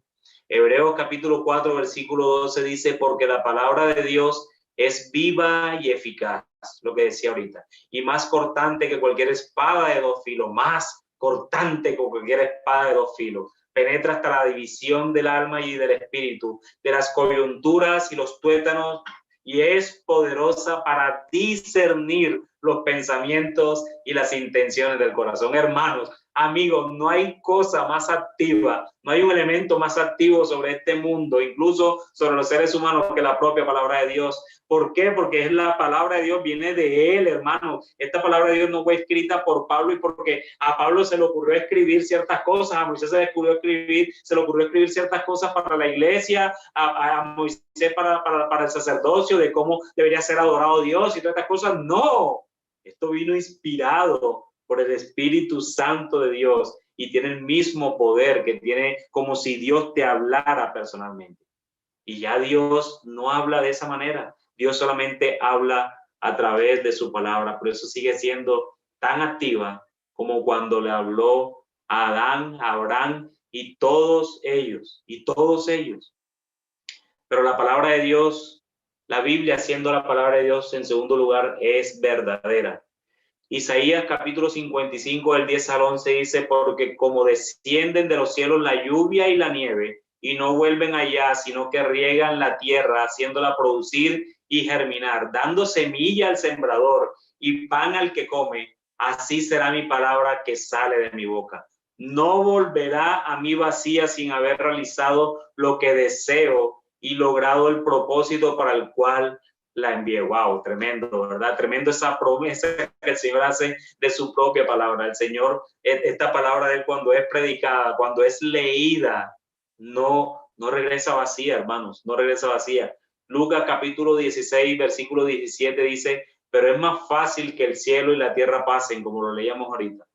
Hebreos capítulo 4, versículo 12 dice: porque la palabra de Dios es viva y eficaz, lo que decía ahorita, y más cortante que cualquier espada de dos filos, más cortante que cualquier espada de dos filos, penetra hasta la división del alma y del espíritu, de las coyunturas y los tuétanos, y es poderosa para discernir los pensamientos y las intenciones del corazón. Hermanos, Amigos, no hay cosa más activa, no hay un elemento más activo sobre este mundo, incluso sobre los seres humanos, que la propia palabra de Dios. ¿Por qué? Porque es la palabra de Dios, viene de Él, hermano. Esta palabra de Dios no fue escrita por Pablo y porque a Pablo se le ocurrió escribir ciertas cosas, a Moisés se le ocurrió escribir ciertas cosas para la iglesia, a Moisés para el sacerdocio, de cómo debería ser adorado Dios y todas estas cosas. No, esto vino inspirado por el Espíritu Santo de Dios y tiene el mismo poder que tiene, como si Dios te hablara personalmente. Y ya Dios no habla de esa manera. Dios solamente habla a través de su palabra. Por eso sigue siendo tan activa como cuando le habló a Adán, a Abraham y todos ellos. Pero la palabra de Dios, la Biblia, siendo la palabra de Dios, en segundo lugar, es verdadera. Isaías capítulo 55, del 10 al 11 dice: porque como descienden de los cielos la lluvia y la nieve, y no vuelven allá, sino que riegan la tierra, haciéndola producir y germinar, dando semilla al sembrador y pan al que come, así será mi palabra que sale de mi boca. No volverá a mí vacía sin haber realizado lo que deseo y logrado el propósito para el cual la envié. Wow, tremendo, ¿verdad? Tremendo esa promesa que el Señor hace de su propia palabra. El Señor, esta palabra de él, cuando es predicada, cuando es leída, no regresa vacía, hermanos, no regresa vacía. Lucas capítulo 16, versículo 17 dice: pero es más fácil que el cielo y la tierra pasen, como lo leíamos ahorita,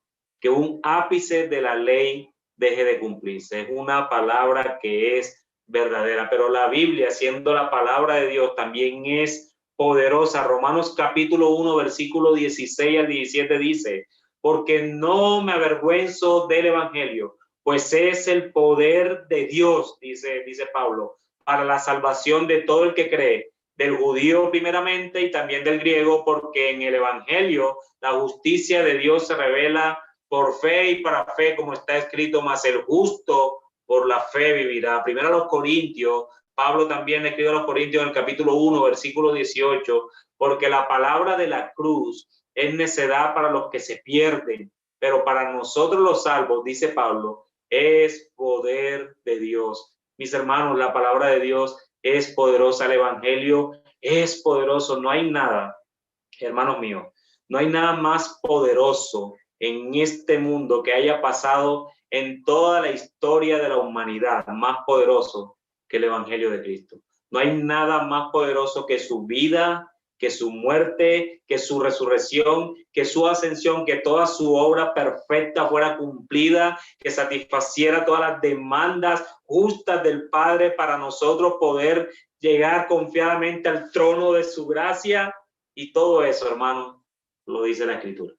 que un ápice de la ley deje de cumplirse. Es una palabra que es verdadera, pero la Biblia, siendo la palabra de Dios, también es poderosa. Romanos capítulo 1, versículo 16 al 17 dice: porque no me avergüenzo del evangelio, pues es el poder de Dios, dice Pablo, para la salvación de todo el que cree, del judío primeramente y también del griego, porque en el evangelio la justicia de Dios se revela por fe y para fe, como está escrito: mas el justo por la fe vivirá. Primero a los Corintios, Pablo también escribe a los Corintios en el capítulo 1, versículo 18, porque la palabra de la cruz es necedad para los que se pierden, pero para nosotros los salvos, dice Pablo, es poder de Dios. Mis hermanos, la palabra de Dios es poderosa, el evangelio es poderoso. No hay nada, hermanos míos, no hay nada más poderoso en este mundo que haya pasado en toda la historia de la humanidad, más poderoso que el evangelio de Cristo. No hay nada más poderoso que su vida, que su muerte, que su resurrección, que su ascensión, que toda su obra perfecta fuera cumplida, que satisfaciera todas las demandas justas del Padre para nosotros poder llegar confiadamente al trono de su gracia. Y todo eso, hermano, lo dice la Escritura.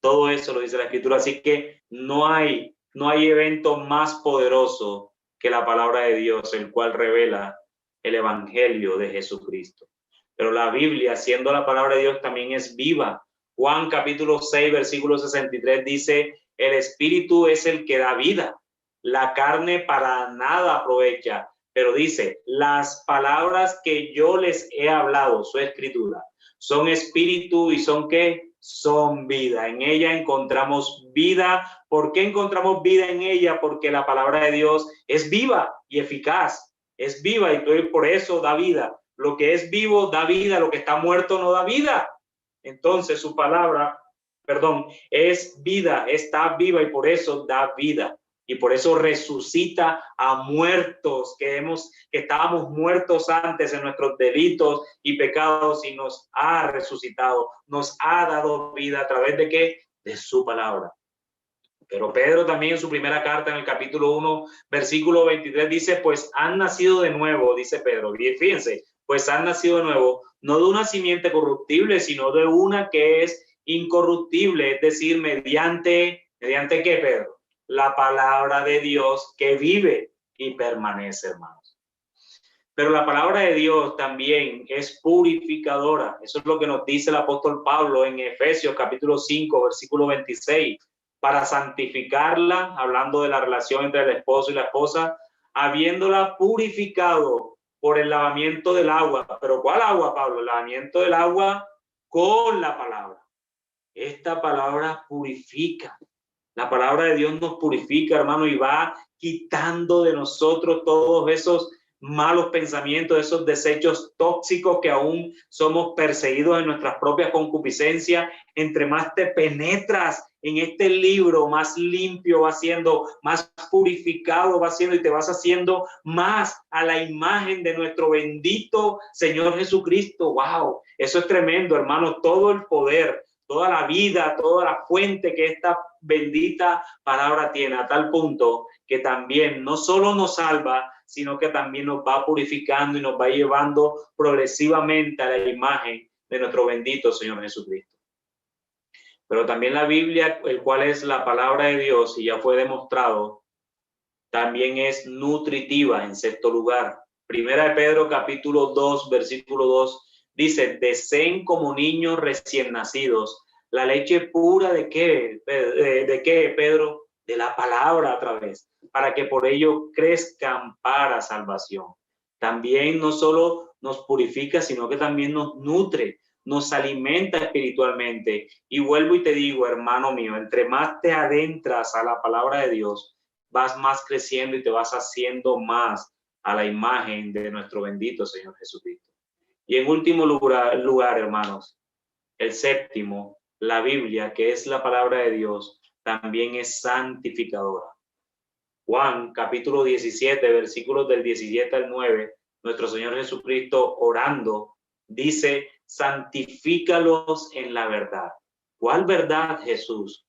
Todo eso lo dice la Escritura. Así que no hay evento más poderoso que la palabra de Dios, el cual revela el evangelio de Jesucristo. Pero la Biblia, siendo la palabra de Dios, también es viva. Juan capítulo 6, versículo 63 dice: el espíritu es el que da vida, la carne para nada aprovecha. Pero dice: las palabras que yo les he hablado, su escritura, son espíritu y son ¿qué? Son vida. En ella encontramos vida. ¿Por qué encontramos vida en ella? Porque la palabra de Dios es viva y eficaz. Es viva y por eso da vida. Lo que es vivo da vida, lo que está muerto no da vida. Entonces su palabra, es vida, está viva y por eso da vida. Y por eso resucita a muertos que estábamos muertos antes en nuestros delitos y pecados, y nos ha resucitado, nos ha dado vida a través de ¿qué? De su palabra. Pero Pedro también en su primera carta, en el capítulo 1, versículo 23, dice: pues han nacido de nuevo, dice Pedro. Y fíjense, pues han nacido de nuevo, no de una simiente corruptible, sino de una que es incorruptible, es decir, ¿mediante qué, Pedro? La palabra de Dios que vive y permanece, hermanos. Pero la palabra de Dios también es purificadora. Eso es lo que nos dice el apóstol Pablo en Efesios capítulo 5, versículo 26. Para santificarla, hablando de la relación entre el esposo y la esposa, habiéndola purificado por el lavamiento del agua. ¿Pero cuál agua, Pablo? El lavamiento del agua con la palabra. Esta palabra purifica. La palabra de Dios nos purifica, hermano, y va quitando de nosotros todos esos malos pensamientos, esos desechos tóxicos que aún somos perseguidos en nuestras propias concupiscencias. Entre más te penetras en este libro, más limpio va siendo, más purificado va siendo y te vas haciendo más a la imagen de nuestro bendito Señor Jesucristo. ¡Wow! Eso es tremendo, hermano. Todo el poder, toda la vida, toda la fuente que esta bendita palabra tiene, a tal punto que también no solo nos salva, sino que también nos va purificando y nos va llevando progresivamente a la imagen de nuestro bendito Señor Jesucristo. Pero también la Biblia, el cual es la palabra de Dios, y ya fue demostrado, también es nutritiva. En sexto lugar, Primera de Pedro capítulo 2, versículo 2, dice: deseen como niños recién nacidos la leche pura de qué, Pedro, de la palabra a través, para que por ello crezcan para salvación. También no solo nos purifica, sino que también nos nutre, nos alimenta espiritualmente. Y vuelvo y te digo, hermano mío, entre más te adentras a la palabra de Dios, vas más creciendo y te vas haciendo más a la imagen de nuestro bendito Señor Jesucristo. Y en último lugar, hermanos, el séptimo, la Biblia, que es la palabra de Dios, también es santificadora. Juan capítulo 17, versículos del 17 al 9, nuestro Señor Jesucristo orando dice: santifícalos en la verdad. ¿Cuál verdad, Jesús?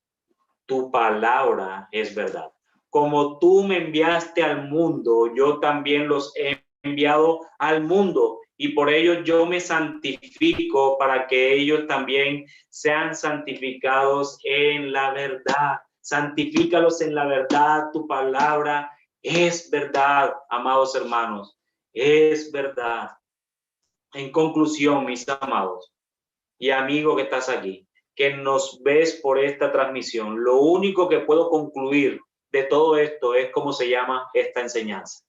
Tu palabra es verdad. Como tú me enviaste al mundo, yo también los he enviado al mundo, y por ello yo me santifico para que ellos también sean santificados en la verdad. Santifícalos en la verdad, tu palabra es verdad, amados hermanos, es verdad. En conclusión, mis amados y amigo que estás aquí, que nos ves por esta transmisión, lo único que puedo concluir de todo esto es cómo se llama esta enseñanza.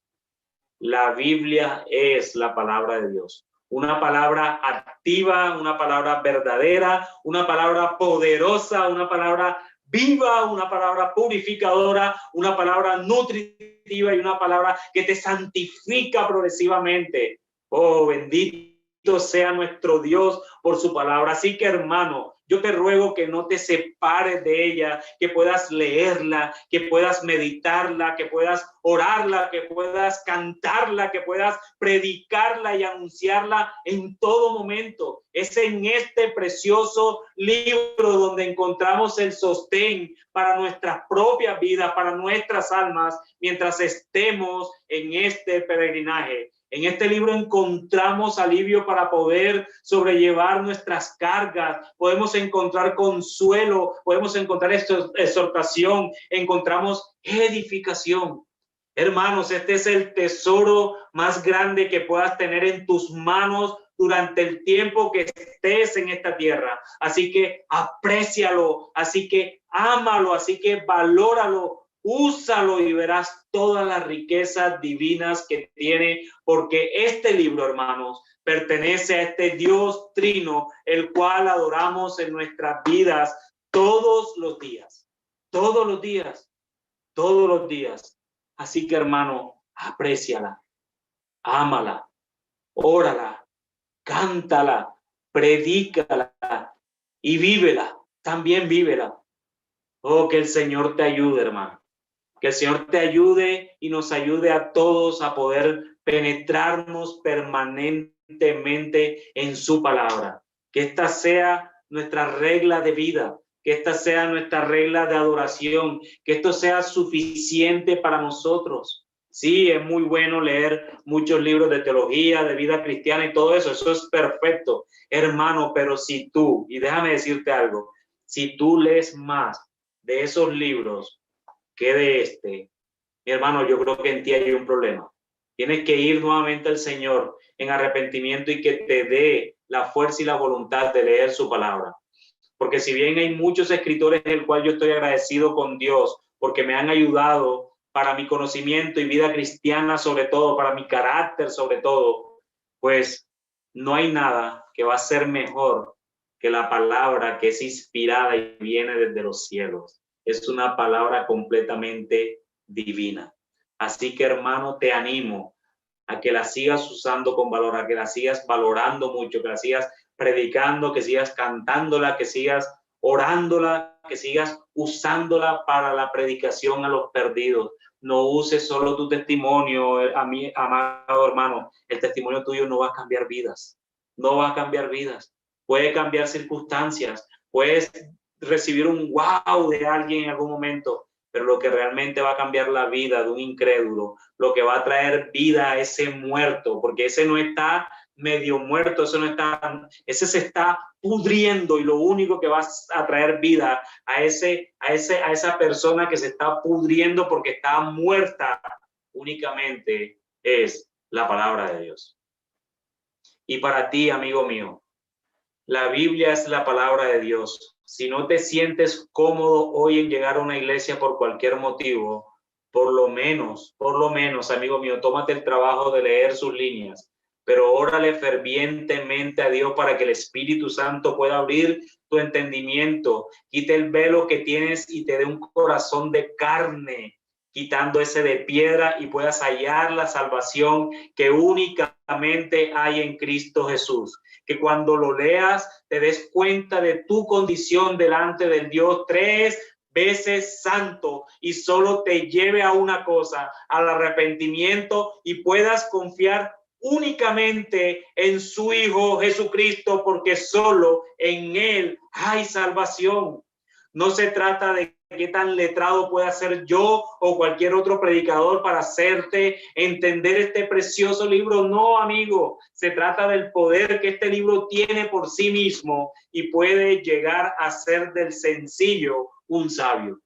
La Biblia es la palabra de Dios. Una palabra activa, una palabra verdadera, una palabra poderosa, una palabra viva, una palabra purificadora, una palabra nutritiva y una palabra que te santifica progresivamente. Oh, bendito sea nuestro Dios por su palabra. Así que, hermano, yo te ruego que no te separes de ella, que puedas leerla, que puedas meditarla, que puedas orarla, que puedas cantarla, que puedas predicarla y anunciarla en todo momento. Es en este precioso libro donde encontramos el sostén para nuestras propias vidas, para nuestras almas, mientras estemos en este peregrinaje. En este libro encontramos alivio para poder sobrellevar nuestras cargas, podemos encontrar consuelo, podemos encontrar exhortación, encontramos edificación. Hermanos, este es el tesoro más grande que puedas tener en tus manos durante el tiempo que estés en esta tierra. Así que aprécialo, así que ámalo, así que valóralo. Úsalo y verás todas las riquezas divinas que tiene, porque este libro, hermanos, pertenece a este Dios trino, el cual adoramos en nuestras vidas todos los días, todos los días, todos los días. Así que, hermano, apréciala, ámala, órala, cántala, predícala y vívela, también vívela. Oh, que el Señor te ayude, hermano. Que el Señor te ayude y nos ayude a todos a poder penetrarnos permanentemente en su palabra. Que esta sea nuestra regla de vida, que esta sea nuestra regla de adoración, que esto sea suficiente para nosotros. Sí, es muy bueno leer muchos libros de teología, de vida cristiana y todo eso. Eso es perfecto, hermano, pero si tú, y déjame decirte algo, si tú lees más de esos libros que de este, mi hermano, yo creo que en ti hay un problema. Tienes que ir nuevamente al Señor en arrepentimiento y que te dé la fuerza y la voluntad de leer su palabra. Porque si bien hay muchos escritores del cual yo estoy agradecido con Dios, porque me han ayudado para mi conocimiento y vida cristiana, sobre todo, para mi carácter, sobre todo, pues no hay nada que va a ser mejor que la palabra que es inspirada y viene desde los cielos. es una palabra completamente divina. Así que, hermano, te animo a que la sigas usando con valor, a que la sigas valorando mucho, que la sigas predicando, que sigas cantándola, que sigas orándola, que sigas usándola para la predicación a los perdidos. No uses solo tu testimonio, a mí, amado hermano, el testimonio tuyo no va a cambiar vidas, no va a cambiar vidas, puede cambiar circunstancias, puedes recibir un wow de alguien en algún momento, pero lo que realmente va a cambiar la vida de un incrédulo, lo que va a traer vida a ese muerto, porque ese no está medio muerto, ese se está pudriendo, y lo único que va a traer vida a esa persona que se está pudriendo porque está muerta únicamente es la palabra de Dios. Y para ti, amigo mío, la Biblia es la palabra de Dios. Si no te sientes cómodo hoy en llegar a una iglesia por cualquier motivo, por lo menos, amigo mío, tómate el trabajo de leer sus líneas, pero órale fervientemente a Dios para que el Espíritu Santo pueda abrir tu entendimiento, quite el velo que tienes y te dé un corazón de carne, quitando ese de piedra, y puedas hallar la salvación que únicamente hay en Cristo Jesús. Que cuando lo leas te des cuenta de tu condición delante del Dios 3 veces santo, y solo te lleve a una cosa, al arrepentimiento, y puedas confiar únicamente en su Hijo Jesucristo, porque solo en Él hay salvación. No se trata de qué tan letrado pueda ser yo o cualquier otro predicador para hacerte entender este precioso libro. No, amigo, se trata del poder que este libro tiene por sí mismo y puede llegar a ser del sencillo un sabio.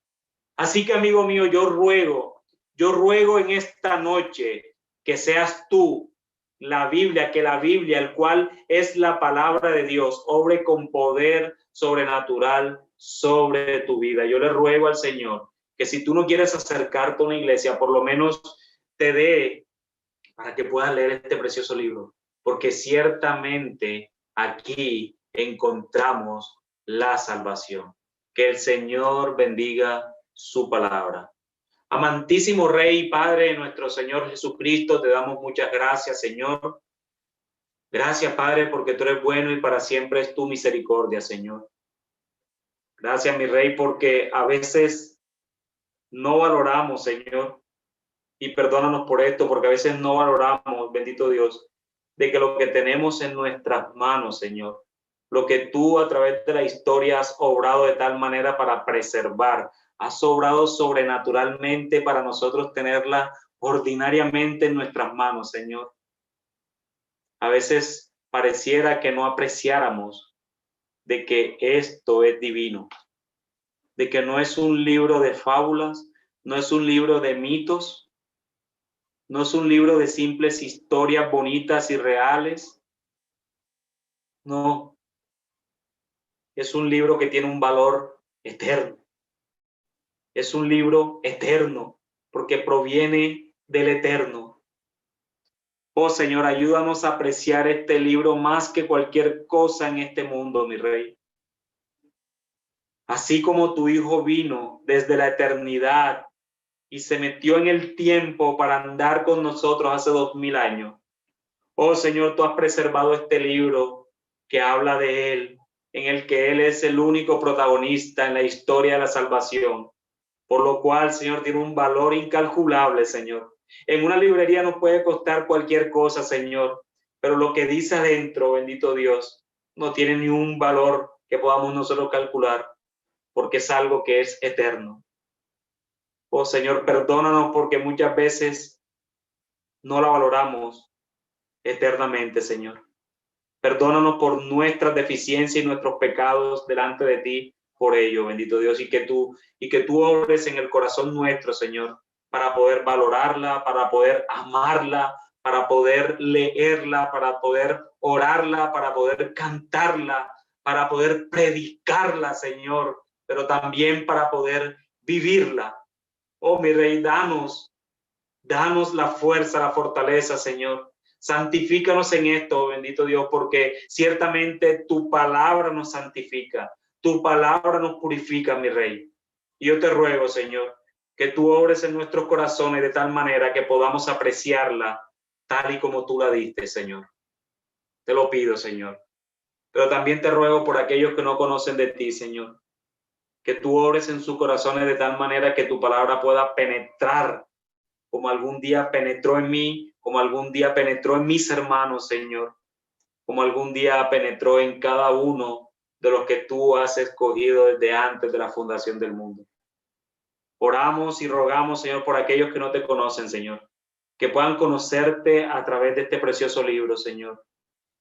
Así que, amigo mío, yo ruego en esta noche que seas tú la Biblia, que la Biblia, el cual es la palabra de Dios, obre con poder sobrenatural sobre tu vida. Yo le ruego al Señor que si tú no quieres acercarte a una iglesia, por lo menos te dé para que puedas leer este precioso libro, porque ciertamente aquí encontramos la salvación. Que el Señor bendiga su palabra. Amantísimo Rey y Padre de nuestro Señor Jesucristo, te damos muchas gracias, Señor. Gracias, Padre, porque tú eres bueno y para siempre es tu misericordia, Señor. Gracias, mi Rey, porque a veces no valoramos, Señor, y perdónanos por esto, porque a veces no valoramos, bendito Dios, de que lo que tenemos en nuestras manos, Señor, lo que tú a través de la historia has obrado de tal manera para preservar, has obrado sobrenaturalmente para nosotros tenerla ordinariamente en nuestras manos, Señor. A veces pareciera que no apreciáramos de que esto es divino, de que no es un libro de fábulas, no es un libro de mitos, no es un libro de simples historias bonitas y reales. No, es un libro que tiene un valor eterno. Es un libro eterno porque proviene del eterno. Oh Señor, ayúdanos a apreciar este libro más que cualquier cosa en este mundo, mi Rey. Así como tu Hijo vino desde la eternidad y se metió en el tiempo para andar con nosotros hace 2000 años. Oh Señor, tú has preservado este libro que habla de Él, en el que Él es el único protagonista en la historia de la salvación, por lo cual, Señor, tiene un valor incalculable, Señor. En una librería nos puede costar cualquier cosa, Señor, pero lo que dice adentro, bendito Dios, no tiene ni un valor que podamos nosotros calcular, porque es algo que es eterno. Oh Señor, perdónanos porque muchas veces no la valoramos eternamente, Señor. Perdónanos por nuestras deficiencias y nuestros pecados delante de ti por ello, bendito Dios, y que tú obres en el corazón nuestro, Señor, para poder valorarla, para poder amarla, para poder leerla, para poder orarla, para poder cantarla, para poder predicarla, Señor, pero también para poder vivirla. Oh, mi Rey, danos la fuerza, la fortaleza, Señor. Santifícanos en esto, bendito Dios, porque ciertamente tu palabra nos santifica, tu palabra nos purifica, mi Rey. Y yo te ruego, Señor, que tú obres en nuestros corazones de tal manera que podamos apreciarla tal y como tú la diste, Señor. Te lo pido, Señor. Pero también te ruego por aquellos que no conocen de ti, Señor, que tú obres en sus corazones de tal manera que tu palabra pueda penetrar como algún día penetró en mí, como algún día penetró en mis hermanos, Señor, como algún día penetró en cada uno de los que tú has escogido desde antes de la fundación del mundo. Oramos y rogamos, Señor, por aquellos que no te conocen, Señor, que puedan conocerte a través de este precioso libro, Señor.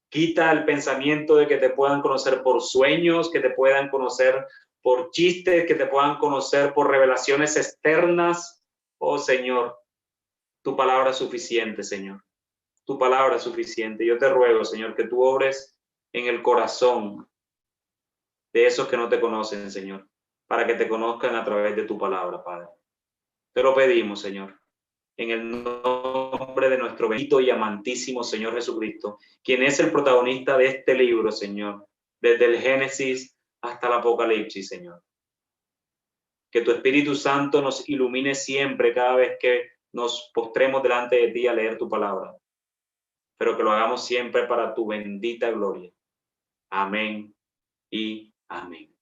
Quita el pensamiento de que te puedan conocer por sueños, que te puedan conocer por chistes, que te puedan conocer por revelaciones externas. Oh, Señor, tu palabra es suficiente, Señor. Tu palabra es suficiente. Yo te ruego, Señor, que tú obres en el corazón de esos que no te conocen, Señor, para que te conozcan a través de tu palabra, Padre. Te lo pedimos, Señor, en el nombre de nuestro bendito y amantísimo Señor Jesucristo, quien es el protagonista de este libro, Señor, desde el Génesis hasta el Apocalipsis, Señor. Que tu Espíritu Santo nos ilumine siempre cada vez que nos postremos delante de ti a leer tu palabra, pero que lo hagamos siempre para tu bendita gloria. Amén y amén.